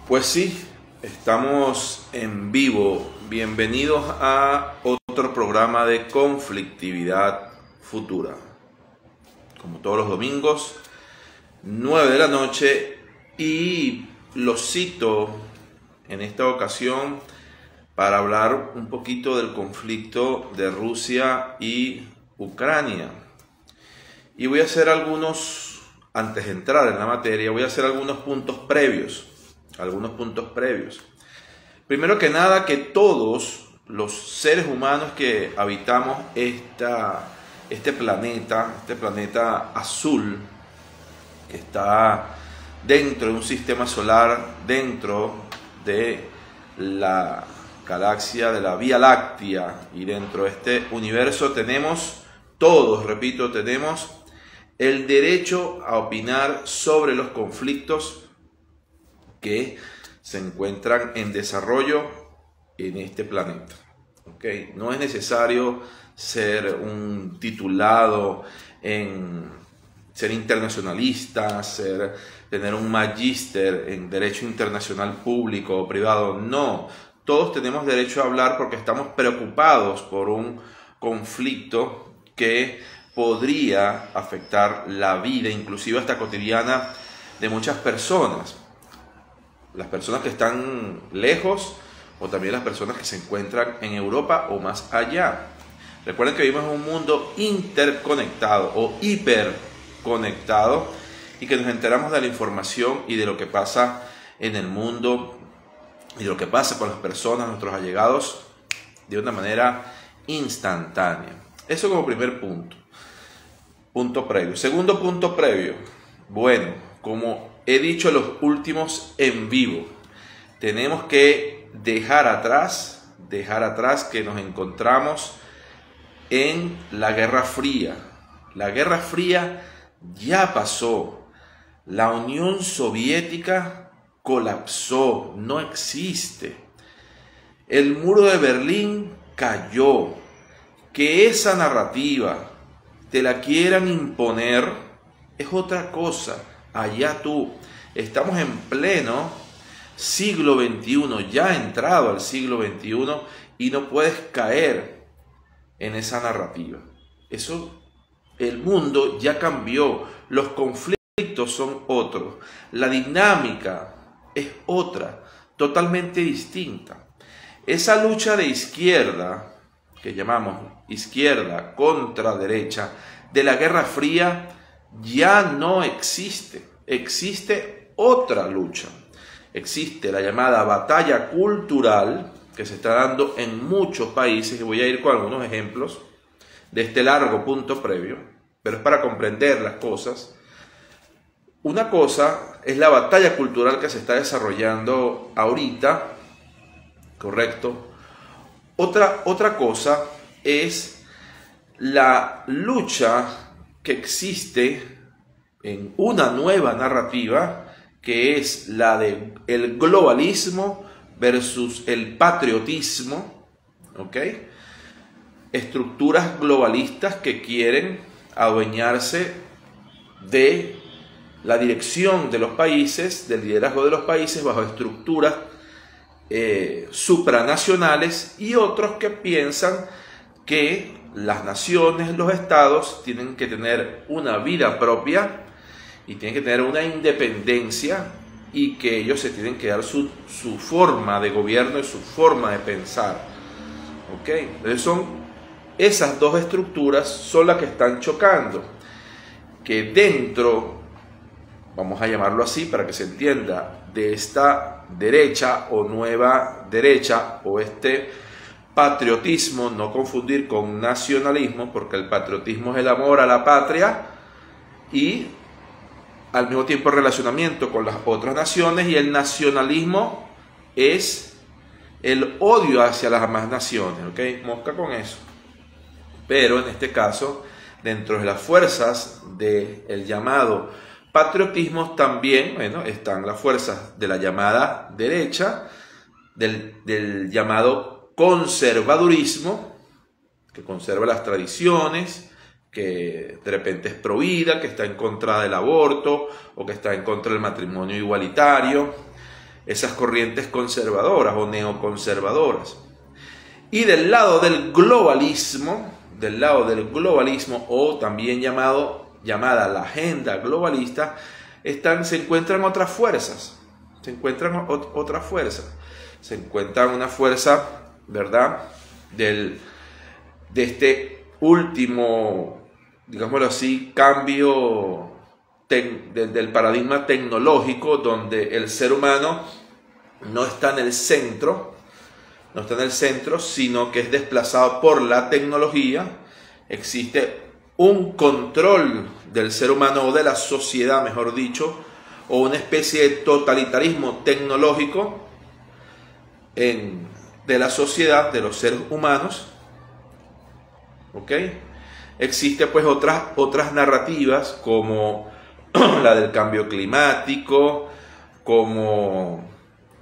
Pues sí, estamos en vivo. Bienvenidos a otro programa de conflictividad futura. Como todos los domingos, 9 de la noche, y los cito en esta ocasión para hablar un poquito del conflicto de Rusia y Ucrania. Y voy a hacer antes de entrar en la materia, voy a hacer algunos puntos previos. Primero que nada, que todos los seres humanos que habitamos este planeta azul, que está dentro de un sistema solar, dentro de la galaxia de la Vía Láctea, y dentro de este universo tenemos el derecho a opinar sobre los conflictos que se encuentran en desarrollo en este planeta. ¿Okay? No es necesario ser un titulado en ser internacionalista, tener un magíster en Derecho Internacional Público o Privado. No, todos tenemos derecho a hablar porque estamos preocupados por un conflicto que podría afectar la vida, inclusive hasta cotidiana, de muchas personas. Las personas que están lejos, o también las personas que se encuentran en Europa o más allá. Recuerden que vivimos en un mundo interconectado o hiperconectado, y que nos enteramos de la información y de lo que pasa en el mundo y de lo que pasa con las personas, nuestros allegados, de una manera instantánea. Eso como primer punto previo. Segundo punto previo. Bueno, como he dicho en los últimos en vivo, tenemos que dejar atrás que nos encontramos en la Guerra Fría. La Guerra Fría ya pasó. La Unión Soviética colapsó, no existe. El muro de Berlín cayó. Que esa narrativa te la quieran imponer es otra cosa. Allá tú. Estamos en pleno siglo XXI, ya entrado al siglo XXI, y no puedes caer en esa narrativa. El mundo ya cambió, los conflictos son otros, la dinámica es otra, totalmente distinta. Esa lucha de izquierda, que llamamos izquierda contra derecha, de la Guerra Fría, ya no existe. Existe otra lucha. Existe la llamada batalla cultural, que se está dando en muchos países, y voy a ir con algunos ejemplos de este largo punto previo, pero es para comprender las cosas. Una cosa es la batalla cultural que se está desarrollando ahorita, ¿correcto? Otra cosa es la lucha que existe en una nueva narrativa, que es la de el globalismo versus el patriotismo, ¿ok? Estructuras globalistas que quieren adueñarse de la dirección de los países, del liderazgo de los países bajo estructuras supranacionales, y otros que piensan que las naciones, los estados, tienen que tener una vida propia y tienen que tener una independencia, y que ellos se tienen que dar su forma de gobierno y su forma de pensar. ¿Ok? Entonces esas dos estructuras son las que están chocando, que dentro, vamos a llamarlo así para que se entienda, de esta derecha o nueva derecha, o este patriotismo, no confundir con nacionalismo, porque el patriotismo es el amor a la patria y al mismo tiempo relacionamiento con las otras naciones, y el nacionalismo es el odio hacia las demás naciones. ¿Ok? Mosca con eso. Pero en este caso, dentro de las fuerzas del llamado patriotismo, también, están las fuerzas de la llamada derecha, del llamado conservadurismo, que conserva las tradiciones, que de repente es provida, que está en contra del aborto, o que está en contra del matrimonio igualitario, esas corrientes conservadoras o neoconservadoras. Y del lado del globalismo o también llamada la agenda globalista, se encuentran otras fuerzas. Se encuentran una fuerza, ¿verdad?, de este último, digámoslo así, cambio del paradigma tecnológico, donde el ser humano no está en el centro, sino que es desplazado por la tecnología. Existe un control del ser humano o de la sociedad, mejor dicho, o una especie de totalitarismo tecnológico de la sociedad, de los seres humanos. ¿Ok? Existe pues otras narrativas como la del cambio climático, como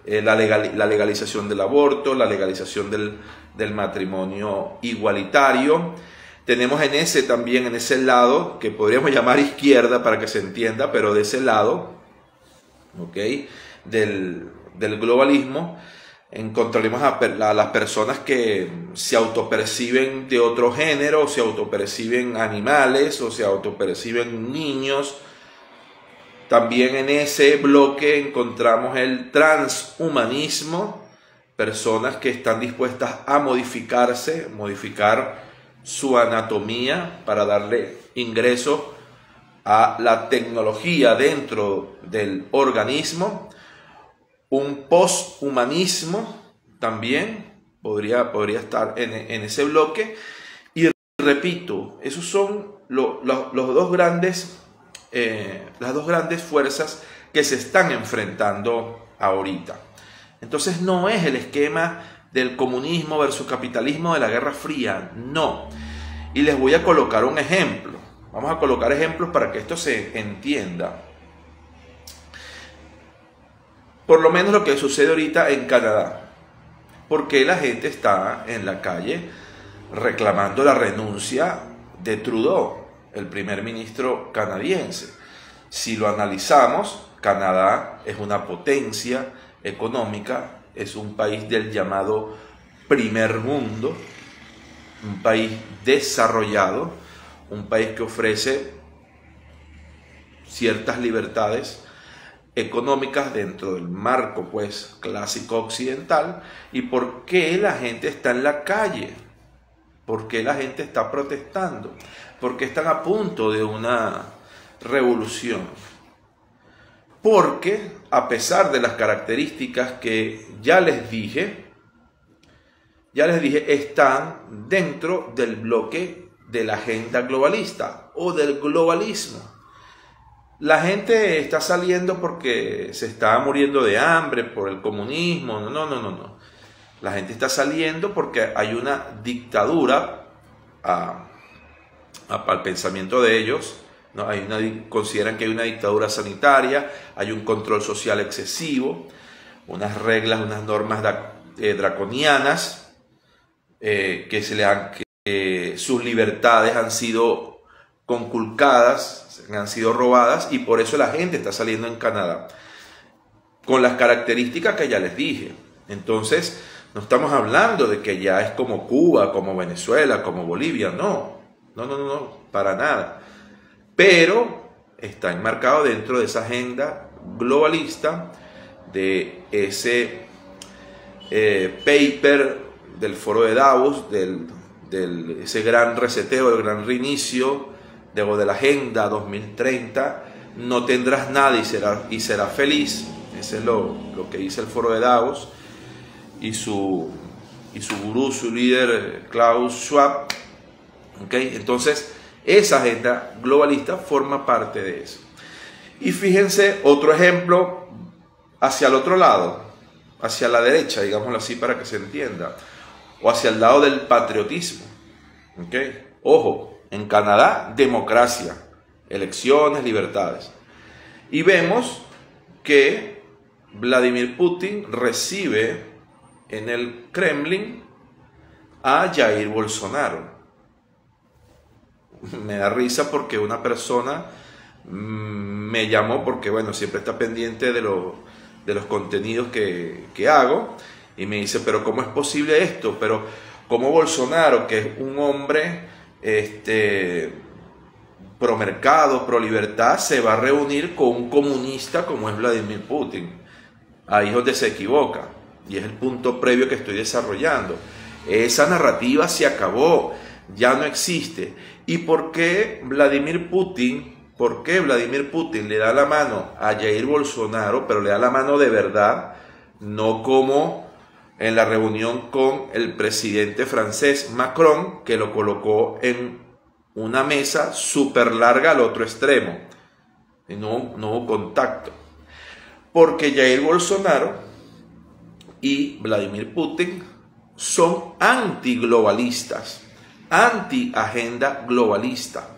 la legalización del aborto, la legalización del matrimonio igualitario. Tenemos en ese lado, que podríamos llamar izquierda para que se entienda, pero de ese lado, ¿ok?, del globalismo, encontraremos a las personas que se autoperciben de otro género, o se autoperciben animales, o se autoperciben niños. También en ese bloque encontramos el transhumanismo, personas que están dispuestas a modificar su anatomía para darle ingreso a la tecnología dentro del organismo. Un posthumanismo también podría estar en ese bloque. Y repito, esos son las dos grandes fuerzas que se están enfrentando ahorita. Entonces no es el esquema del comunismo versus capitalismo de la Guerra Fría, no. Y les voy a colocar un ejemplo. Vamos a colocar ejemplos para que esto se entienda. Por lo menos lo que sucede ahorita en Canadá. ¿Por qué la gente está en la calle reclamando la renuncia de Trudeau, el primer ministro canadiense? Si lo analizamos, Canadá es una potencia económica, es un país del llamado primer mundo, un país desarrollado, un país que ofrece ciertas libertades económicas dentro del marco pues clásico occidental. ¿Y por qué la gente está en la calle? ¿Por qué la gente está protestando? ¿Por qué están a punto de una revolución? Porque a pesar de las características que ya les dije, están dentro del bloque de la agenda globalista o del globalismo. La gente está saliendo porque se está muriendo de hambre por el comunismo. No. La gente está saliendo porque hay una dictadura al pensamiento de ellos, ¿no? Consideran que hay una dictadura sanitaria, hay un control social excesivo, unas reglas, unas normas draconianas, que sus libertades han sido conculcadas, han sido robadas, y por eso la gente está saliendo en Canadá, con las características que ya les dije. Entonces, no estamos hablando de que ya es como Cuba, como Venezuela, como Bolivia, no, para nada. Pero está enmarcado dentro de esa agenda globalista, de ese paper del foro de Davos, ese gran reseteo, el gran reinicio de la agenda 2030. No tendrás nada y serás feliz. Ese es lo que dice el foro de Davos y su gurú, su líder, Klaus Schwab. ¿Okay? Entonces, esa agenda globalista forma parte de eso. Y fíjense, otro ejemplo hacia el otro lado, hacia la derecha, digámoslo así para que se entienda, o hacia el lado del patriotismo. ¿Okay? Ojo, en Canadá, democracia, elecciones, libertades. Y vemos que Vladimir Putin recibe en el Kremlin a Jair Bolsonaro. Me da risa porque una persona me llamó, porque bueno, siempre está pendiente de de los contenidos que hago, y me dice, pero ¿cómo es posible esto? Pero ¿cómo Bolsonaro, que es un hombre pro mercado, pro libertad, se va a reunir con un comunista como es Vladimir Putin? Ahí es donde se equivoca, y es el punto previo que estoy desarrollando. Esa narrativa se acabó, ya no existe. ¿Y por qué Vladimir Putin le da la mano a Jair Bolsonaro, pero le da la mano de verdad, no como en la reunión con el presidente francés Macron, que lo colocó en una mesa súper larga al otro extremo? Y no hubo contacto. Porque Jair Bolsonaro y Vladimir Putin son antiglobalistas, anti-agenda globalista.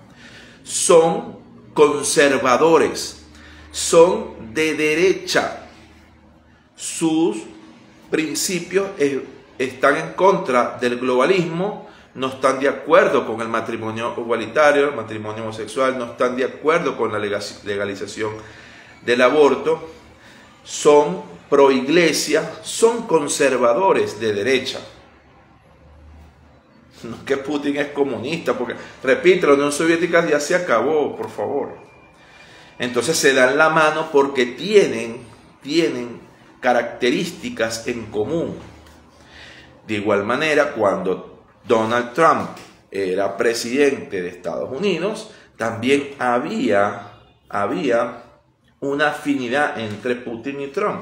Son conservadores, son de derecha. Sus principios están en contra del globalismo, no están de acuerdo con el matrimonio igualitario, el matrimonio homosexual, no están de acuerdo con la legalización del aborto, son pro iglesia, son conservadores de derecha. No es que Putin es comunista, porque, repito, la Unión Soviética ya se acabó, por favor. Entonces se dan la mano porque tienen características en común. De igual manera, cuando Donald Trump era presidente de Estados Unidos, también había una afinidad entre Putin y Trump,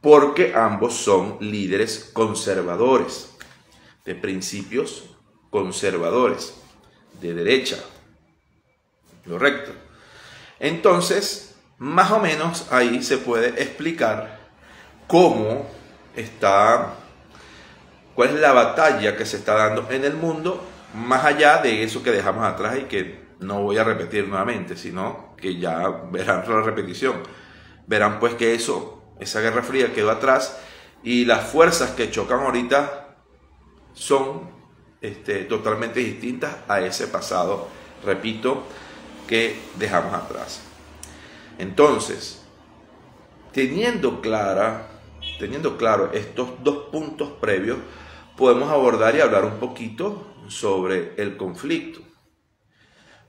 porque ambos son líderes conservadores, de principios conservadores, de derecha, correcto. Entonces, más o menos ahí se puede explicar cómo está, cuál es la batalla que se está dando en el mundo, más allá de eso que dejamos atrás y que no voy a repetir nuevamente, sino que ya verán la repetición. Verán pues que esa Guerra Fría quedó atrás y las fuerzas que chocan ahorita son totalmente distintas a ese pasado, repito, que dejamos atrás. Entonces, teniendo claro estos dos puntos previos, podemos abordar y hablar un poquito sobre el conflicto.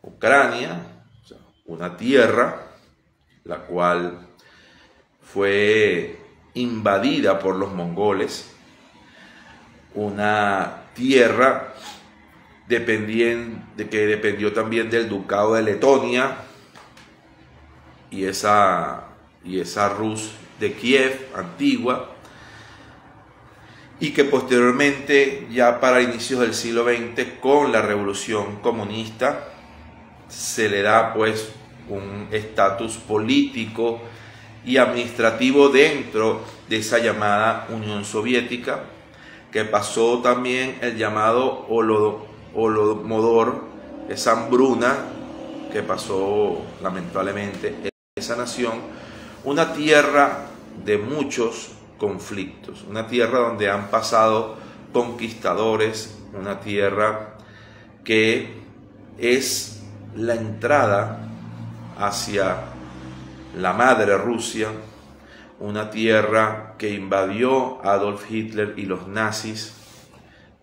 Ucrania, una tierra la cual fue invadida por los mongoles, una tierra que dependió también del ducado de Letonia y esa Rus de Kiev antigua, y que posteriormente, ya para inicios del siglo XX, con la revolución comunista, se le da pues un estatus político y administrativo dentro de esa llamada Unión Soviética, que pasó también el llamado Holodomor, esa hambruna que pasó lamentablemente en esa nación, una tierra de muchos conflictos, una tierra donde han pasado conquistadores, una tierra que es la entrada hacia la madre Rusia, una tierra que invadió Adolf Hitler y los nazis,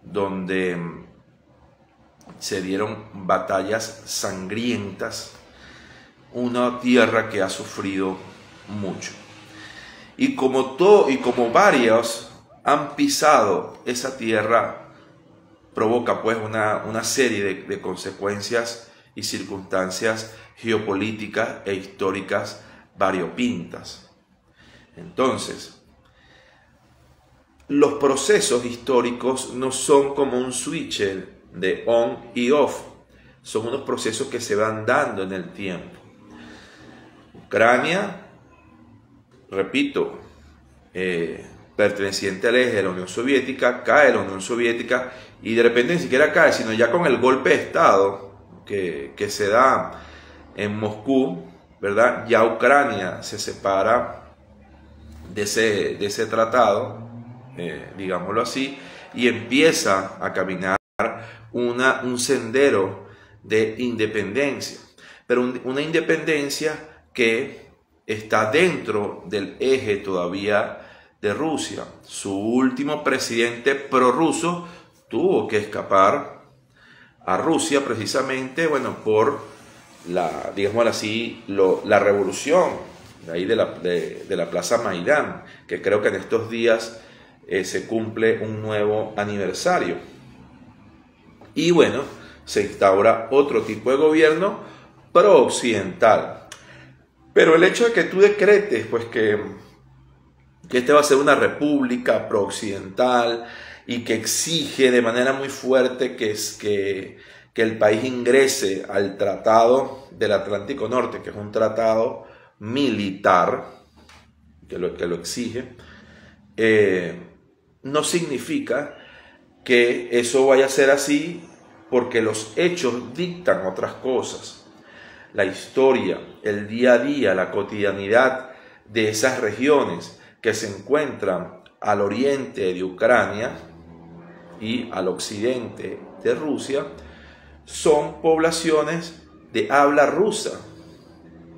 donde se dieron batallas sangrientas, una tierra que ha sufrido mucho. Y como varios han pisado esa tierra, provoca pues una serie de consecuencias y circunstancias geopolíticas e históricas variopintas. Entonces, los procesos históricos no son como un switcher de on y off, son unos procesos que se van dando en el tiempo. Ucrania, repito, perteneciente al eje de la Unión Soviética, cae la Unión Soviética y de repente ni siquiera cae, sino ya con el golpe de Estado que se da en Moscú, ¿verdad? Ya Ucrania se separa de ese tratado, digámoslo así, y empieza a caminar un sendero de independencia, pero una independencia que está dentro del eje todavía de Rusia. Su último presidente prorruso tuvo que escapar a Rusia precisamente, bueno, por la, digámoslo así, la revolución de ahí de la Plaza Maidán, que creo que en estos días se cumple un nuevo aniversario. Y bueno, se instaura otro tipo de gobierno pro-occidental. Pero el hecho de que tú decretes pues que este va a ser una república pro-occidental y que exige de manera muy fuerte que el país ingrese al Tratado del Atlántico Norte, que es un tratado militar, que lo exige, no significa que eso vaya a ser así, porque los hechos dictan otras cosas. La historia, el día a día, la cotidianidad de esas regiones que se encuentran al oriente de Ucrania y al occidente de Rusia, son poblaciones de habla rusa,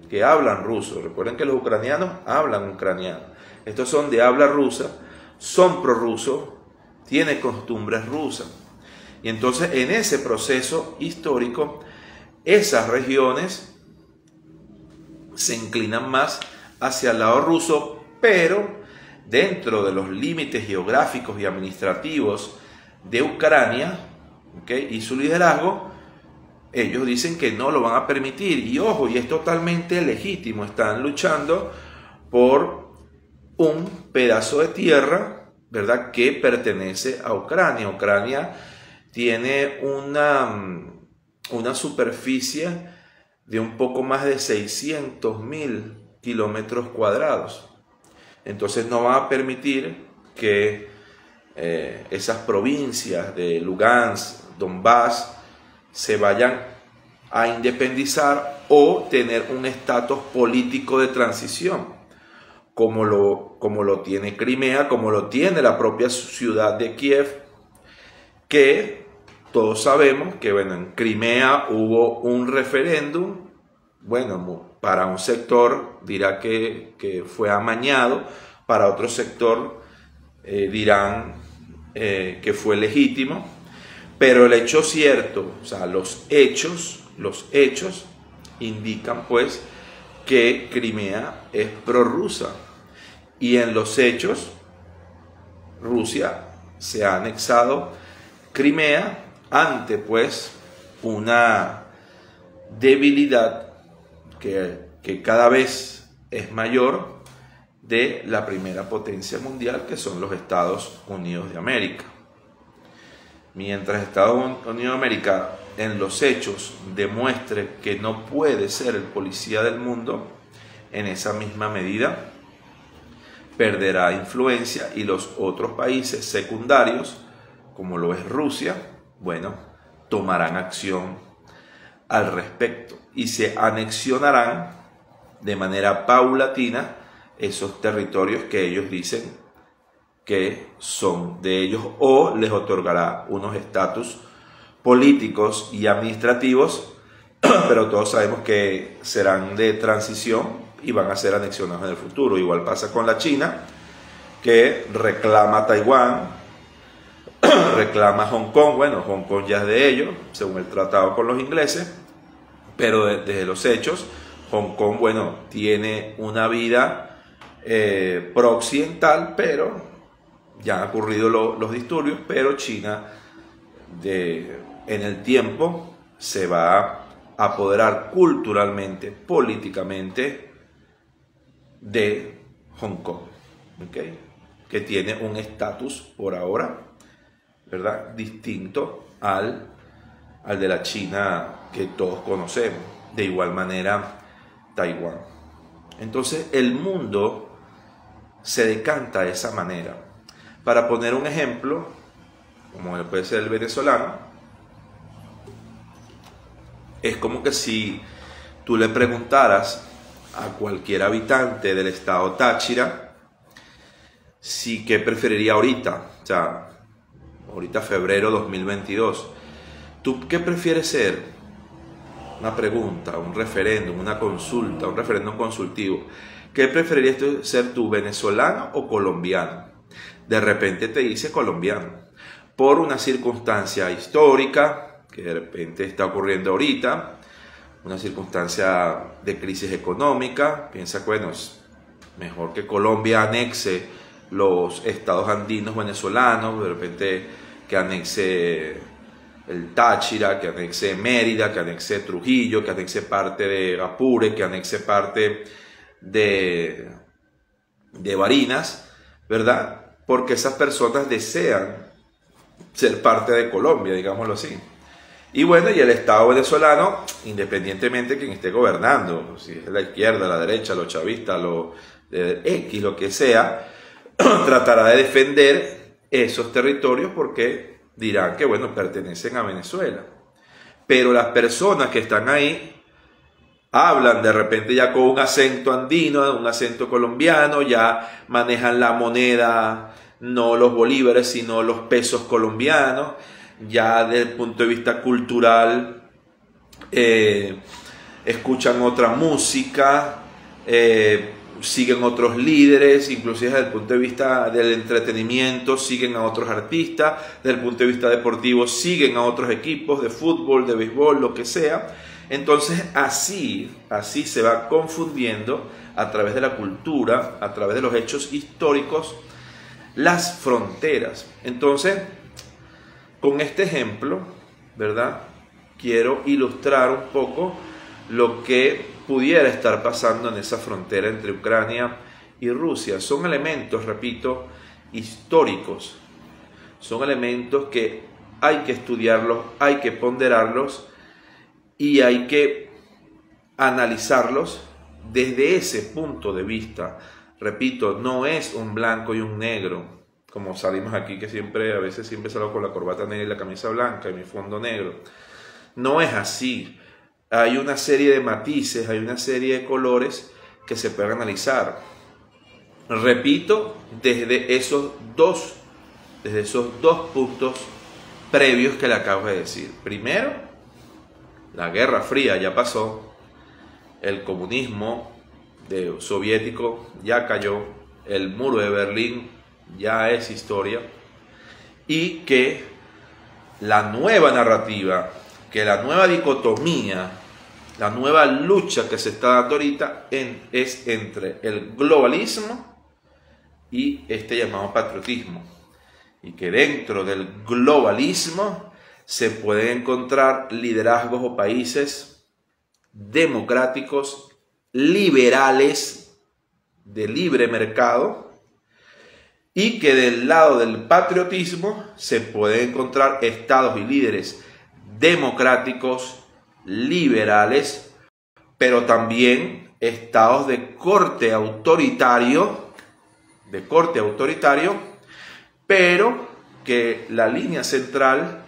que hablan ruso. Recuerden que los ucranianos hablan ucraniano. Estos son de habla rusa, son prorrusos, tienen costumbres rusas. Y entonces en ese proceso histórico, esas regiones se inclinan más hacia el lado ruso, pero dentro de los límites geográficos y administrativos de Ucrania, ¿okay?, y su liderazgo, ellos dicen que no lo van a permitir. Y ojo, y es totalmente legítimo, están luchando por un pedazo de tierra, ¿verdad?, que pertenece a Ucrania. Ucrania tiene una superficie de un poco más de 600.000 kilómetros cuadrados. Entonces no van a permitir que esas provincias de Lugansk, Donbass, se vayan a independizar o tener un estatus político de transición, como lo tiene Crimea, como lo tiene la propia ciudad de Kiev, que todos sabemos que, bueno, en Crimea hubo un referéndum, bueno, para un sector dirá que fue amañado, para otro sector dirán que fue legítimo, pero el hecho cierto, o sea, los hechos indican pues que Crimea es prorrusa, y en los hechos Rusia se ha anexado Crimea ante pues una debilidad que cada vez es mayor de la primera potencia mundial, que son los Estados Unidos de América. Mientras Estados Unidos de América en los hechos demuestre que no puede ser el policía del mundo, en esa misma medida perderá influencia, y los otros países secundarios, como lo es Rusia, bueno, tomarán acción al respecto y se anexionarán de manera paulatina esos territorios que ellos dicen que son de ellos, o les otorgará unos estatus políticos y administrativos, pero todos sabemos que serán de transición y van a ser anexionados en el futuro. Igual pasa con la China, que reclama Taiwán, reclama Hong Kong. Bueno, Hong Kong ya es de ellos, según el tratado con los ingleses, pero desde los hechos, Hong Kong, bueno, tiene una vida pro-occidental, pero ya han ocurrido los disturbios, pero China en el tiempo se va a apoderar culturalmente, políticamente de Hong Kong, ¿okay?, que tiene un estatus por ahora, ¿verdad?, distinto al de la China que todos conocemos. De igual manera Taiwán. Entonces el mundo se decanta de esa manera. Para poner un ejemplo, como puede ser el venezolano, es como que si tú le preguntaras a cualquier habitante del estado Táchira si qué preferiría ahorita, o sea, ahorita febrero 2022, ¿tú qué prefieres ser? Una pregunta, un referéndum, una consulta, un referéndum consultivo. ¿Qué preferirías ser tú, venezolano o colombiano? De repente te dice colombiano, por una circunstancia histórica que de repente está ocurriendo ahorita, una circunstancia de crisis económica. Piensa que, bueno, es mejor que Colombia anexe los estados andinos venezolanos, de repente que anexe el Táchira, que anexe Mérida, que anexe Trujillo, que anexe parte de Apure, que anexe parte de Barinas, ¿verdad? Porque esas personas desean ser parte de Colombia, digámoslo así. Y bueno, y el Estado venezolano, independientemente de quien esté gobernando, si es la izquierda, la derecha, los chavistas, los X, lo que sea, tratará de defender esos territorios porque dirán que, bueno, pertenecen a Venezuela. Pero las personas que están ahí hablan de repente ya con un acento andino, un acento colombiano, ya manejan la moneda, no los bolívares, sino los pesos colombianos. Ya desde el punto de vista cultural escuchan otra música, siguen otros líderes, inclusive desde el punto de vista del entretenimiento siguen a otros artistas, desde el punto de vista deportivo siguen a otros equipos de fútbol, de béisbol, lo que sea. Entonces así se va confundiendo a través de la cultura, a través de los hechos históricos, las fronteras. Entonces, con este ejemplo, ¿verdad?, quiero ilustrar un poco lo que pudiera estar pasando en esa frontera entre Ucrania y Rusia. Son elementos, repito, históricos. Son elementos que hay que estudiarlos, hay que ponderarlos y hay que analizarlos desde ese punto de vista. Repito, no es un blanco y un negro, como salimos aquí, que a veces siempre salgo con la corbata negra y la camisa blanca y mi fondo negro. No es así. Hay una serie de matices, hay una serie de colores que se pueden analizar. Repito, desde esos dos puntos previos que le acabo de decir. Primero, la Guerra Fría ya pasó, el comunismo soviético ya cayó, el muro de Berlín ya es historia, y que la nueva narrativa, que la nueva dicotomía, la nueva lucha que se está dando ahorita es entre el globalismo y este llamado patriotismo, y que dentro del globalismo se pueden encontrar liderazgos o países democráticos, liberales, de libre mercado, y que del lado del patriotismo se pueden encontrar estados y líderes democráticos, liberales, pero también estados de corte autoritario, pero que la línea central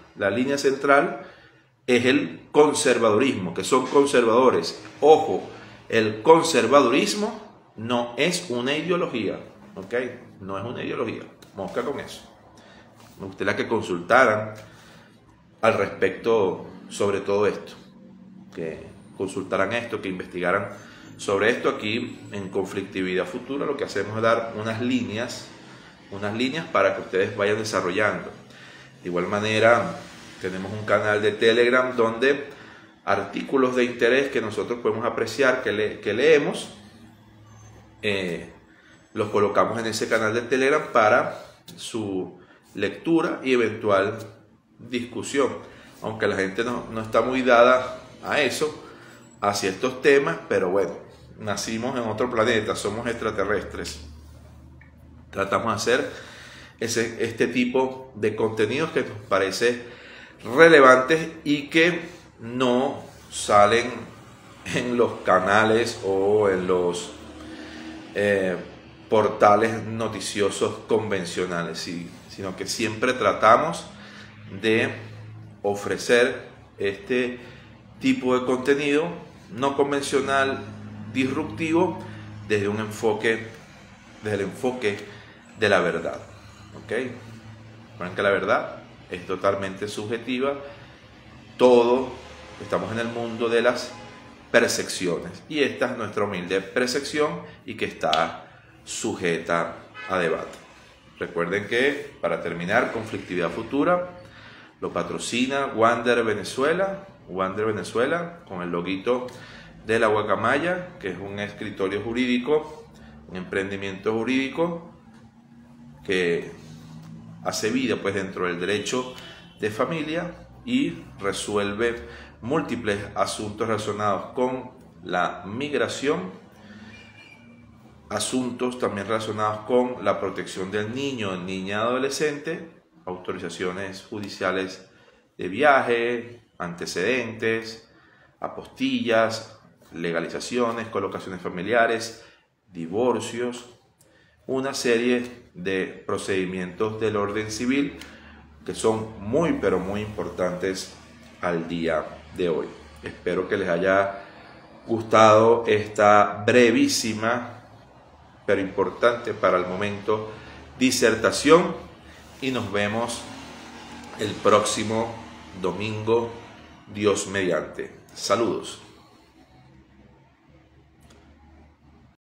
es el conservadurismo, que son conservadores. Ojo, el conservadurismo no es una ideología, ¿ok? No es una ideología, mosca con eso. Me gustaría que consultaran al respecto sobre todo esto, que consultaran esto, que investigaran sobre esto. Aquí en Conflictividad Futura lo que hacemos es dar unas líneas para que ustedes vayan desarrollando. De igual manera, tenemos un canal de Telegram donde artículos de interés que nosotros podemos apreciar, que leemos, los colocamos en ese canal de Telegram para su lectura y eventual discusión. Aunque la gente no está muy dada a eso, hacia estos temas, pero bueno, nacimos en otro planeta, somos extraterrestres. Tratamos de hacer este tipo de contenidos que nos parece relevantes y que no salen en los canales o en los portales noticiosos convencionales, sino que siempre tratamos de ofrecer este tipo de contenido no convencional, disruptivo, desde el enfoque de la verdad. ¿Ok? Recuerden que la verdad es totalmente subjetiva. Estamos en el mundo de las percepciones. Y esta es nuestra humilde percepción y que está sujeta a debate. Recuerden que, para terminar, Conflictividad Futura lo patrocina Wander Venezuela, con el loguito de la guacamaya, que es un escritorio jurídico, un emprendimiento jurídico que hace vida pues dentro del derecho de familia y resuelve múltiples asuntos relacionados con la migración, asuntos también relacionados con la protección del niño, niña, adolescente, autorizaciones judiciales de viaje, antecedentes, apostillas, legalizaciones, colocaciones familiares, divorcios, una serie de procedimientos del orden civil que son muy pero muy importantes al día de hoy. Espero que les haya gustado esta brevísima pero importante para el momento disertación y nos vemos el próximo domingo, Dios mediante. Saludos.